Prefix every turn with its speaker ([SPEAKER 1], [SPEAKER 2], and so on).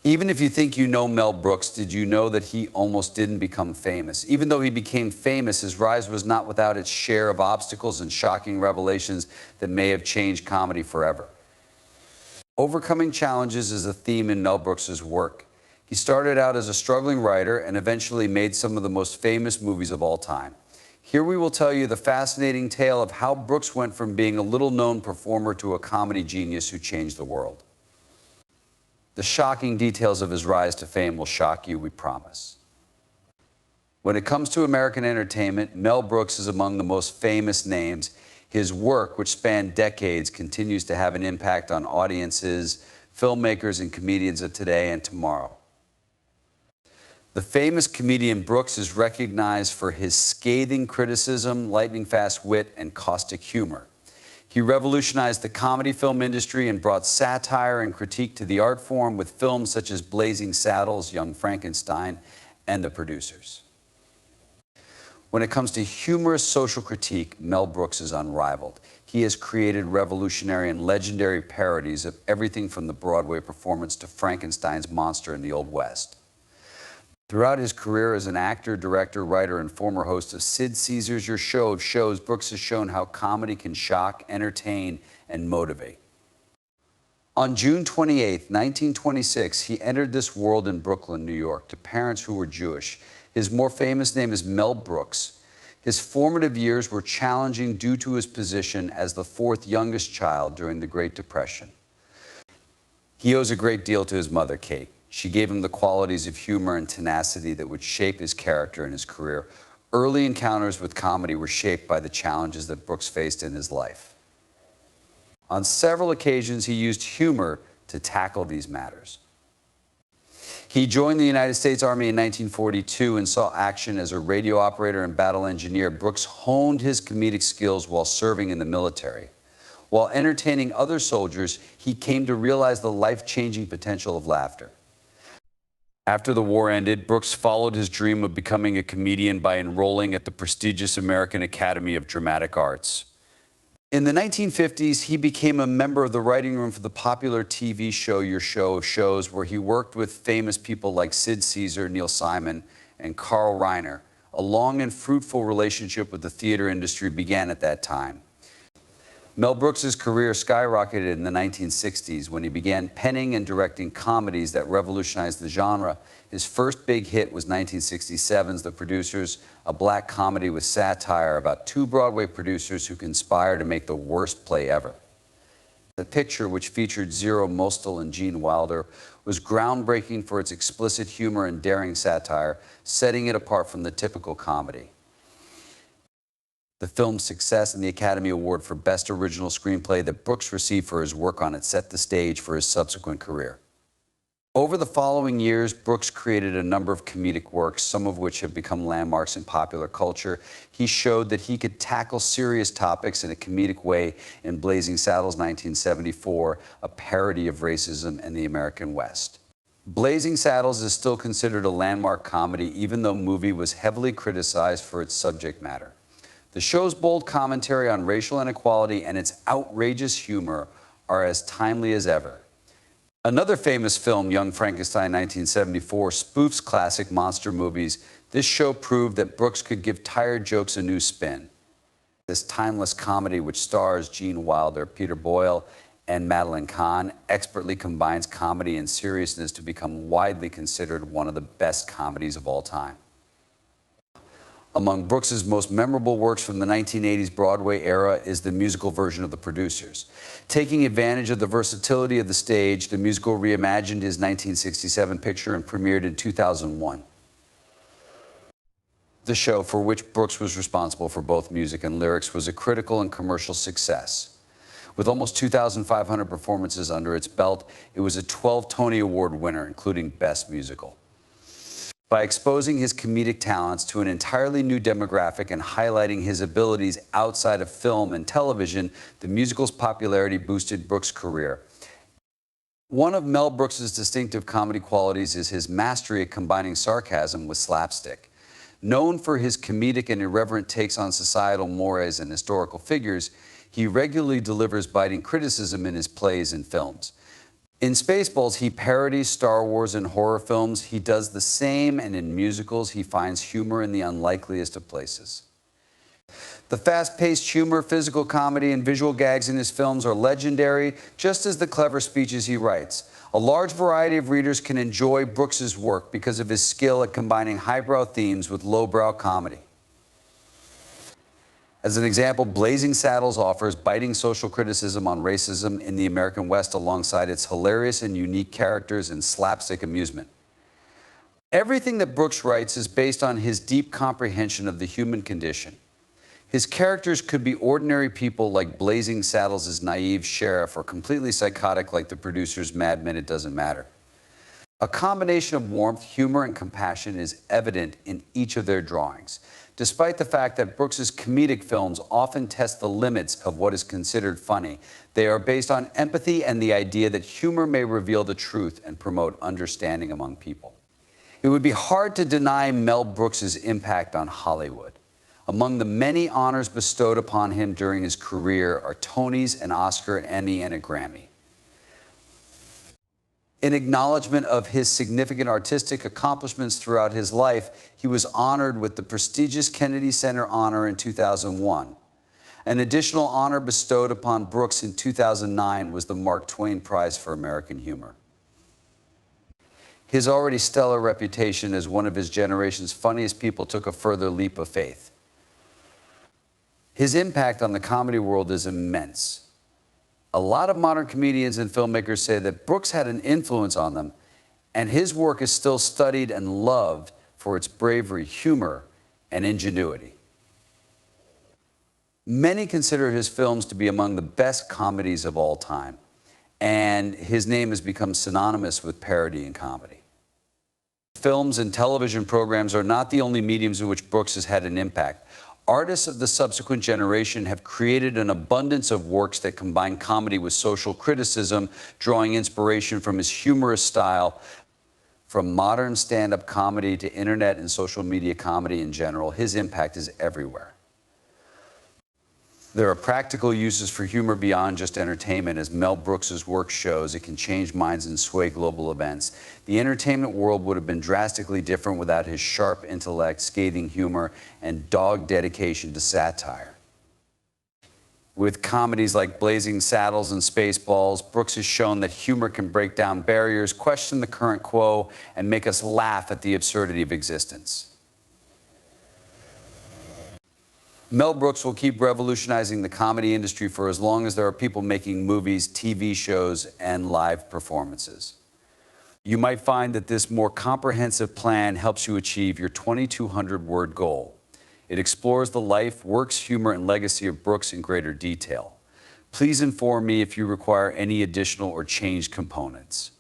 [SPEAKER 1] Even if you think you know Mel Brooks, did you know that he almost didn't become famous? Even though he became famous, his rise was not without its share of obstacles and shocking revelations that may have changed comedy forever. Overcoming challenges is a theme in Mel Brooks's work. He started out as a struggling writer and eventually made some of the most famous movies of all time. Here we will tell you the fascinating tale of how Brooks went from being a little-known performer to a comedy genius who changed the world. The shocking details of his rise to fame will shock you, we promise. When it comes to American entertainment, Mel Brooks is among the most famous names. His work, which spanned decades, continues to have an impact on audiences, filmmakers, and comedians of today and tomorrow. The famous comedian Brooks is recognized for his scathing criticism, lightning-fast wit, and caustic humor. He revolutionized the comedy film industry and brought satire and critique to the art form with films such as Blazing Saddles, Young Frankenstein, and The Producers. When it comes to humorous social critique, Mel Brooks is unrivaled. He has created revolutionary and legendary parodies of everything from the Broadway performance to Frankenstein's monster in the Old West. Throughout his career as an actor, director, writer, and former host of Sid Caesar's Your Show of shows, Brooks has shown how comedy can shock, entertain, and motivate. On June 28, 1926, he entered this world in Brooklyn, New York, to parents who were Jewish. His more famous name is Mel Brooks. His formative years were challenging due to his position as the fourth youngest child during the Great Depression. He owes a great deal to his mother, Kate. She gave him the qualities of humor and tenacity that would shape his character and his career. Early encounters with comedy were shaped by the challenges that Brooks faced in his life. On several occasions, he used humor to tackle these matters. He joined the United States Army in 1942 and saw action as a radio operator and battle engineer. Brooks honed his comedic skills while serving in the military. While entertaining other soldiers, he came to realize the life-changing potential of laughter. After the war ended, Brooks followed his dream of becoming a comedian by enrolling at the prestigious American Academy of Dramatic Arts. In the 1950s, he became a member of the writing room for the popular TV show Your Show of Shows, where he worked with famous people like Sid Caesar, Neil Simon, and Carl Reiner. A long and fruitful relationship with the theater industry began at that time. Mel Brooks' career skyrocketed in the 1960s when he began penning and directing comedies that revolutionized the genre. His first big hit was 1967's The Producers, a black comedy with satire about two Broadway producers who conspired to make the worst play ever. The picture, which featured Zero Mostel and Gene Wilder, was groundbreaking for its explicit humor and daring satire, setting it apart from the typical comedy. The film's success and the Academy Award for Best Original Screenplay that Brooks received for his work on it set the stage for his subsequent career. Over the following years, Brooks created a number of comedic works, some of which have become landmarks in popular culture. He showed that he could tackle serious topics in a comedic way in Blazing Saddles 1974, a parody of racism in the American West. Blazing Saddles is still considered a landmark comedy, even though the movie was heavily criticized for its subject matter. The show's bold commentary on racial inequality and its outrageous humor are as timely as ever. Another famous film, Young Frankenstein 1974, spoofs classic monster movies. This show proved that Brooks could give tired jokes a new spin. This timeless comedy, which stars Gene Wilder, Peter Boyle, and Madeline Kahn, expertly combines comedy and seriousness to become widely considered one of the best comedies of all time. Among Brooks's most memorable works from the 1980s Broadway era is the musical version of The Producers. Taking advantage of the versatility of the stage, the musical reimagined his 1967 picture and premiered in 2001. The show, for which Brooks was responsible for both music and lyrics, was a critical and commercial success. With almost 2,500 performances under its belt, it was a 12 Tony Award winner, including Best Musical. By exposing his comedic talents to an entirely new demographic and highlighting his abilities outside of film and television, the musical's popularity boosted Brooks' career. One of Mel Brooks' distinctive comedy qualities is his mastery at combining sarcasm with slapstick. Known for his comedic and irreverent takes on societal mores and historical figures, he regularly delivers biting criticism in his plays and films. In Spaceballs, he parodies Star Wars and horror films. He does the same, and in musicals, he finds humor in the unlikeliest of places. The fast-paced humor, physical comedy, and visual gags in his films are legendary, just as the clever speeches he writes. A large variety of readers can enjoy Brooks's work because of his skill at combining highbrow themes with lowbrow comedy. As an example, Blazing Saddles offers biting social criticism on racism in the American West alongside its hilarious and unique characters and slapstick amusement. Everything that Brooks writes is based on his deep comprehension of the human condition. His characters could be ordinary people like Blazing Saddles' naive sheriff, or completely psychotic like the producer's Mad Men It Doesn't Matter. A combination of warmth, humor, and compassion is evident in each of their drawings. Despite the fact that Brooks's comedic films often test the limits of what is considered funny, they are based on empathy and the idea that humor may reveal the truth and promote understanding among people. It would be hard to deny Mel Brooks's impact on Hollywood. Among the many honors bestowed upon him during his career are Tonys, an Oscar, an Emmy, and a Grammy. In acknowledgement of his significant artistic accomplishments throughout his life, he was honored with the prestigious Kennedy Center honor in 2001. An additional honor bestowed upon Brooks in 2009 was the Mark Twain Prize for American Humor. His already stellar reputation as one of his generation's funniest people took a further leap of faith. His impact on the comedy world is immense. A lot of modern comedians and filmmakers say that Brooks had an influence on them, and his work is still studied and loved for its bravery, humor, and ingenuity. Many consider his films to be among the best comedies of all time, and his name has become synonymous with parody and comedy. Films and television programs are not the only mediums in which Brooks has had an impact. Artists of the subsequent generation have created an abundance of works that combine comedy with social criticism, drawing inspiration from his humorous style. From modern stand-up comedy to internet and social media comedy in general, his impact is everywhere. There are practical uses for humor beyond just entertainment. As Mel Brooks's work shows, it can change minds and sway global events. The entertainment world would have been drastically different without his sharp intellect, scathing humor, and dogged dedication to satire. With comedies like Blazing Saddles and Spaceballs, Brooks has shown that humor can break down barriers, question the current quo, and make us laugh at the absurdity of existence. Mel Brooks will keep revolutionizing the comedy industry for as long as there are people making movies, TV shows, and live performances. You might find that this more comprehensive plan helps you achieve your 2,200-word goal. It explores the life, works, humor, and legacy of Brooks in greater detail. Please inform me if you require any additional or changed components.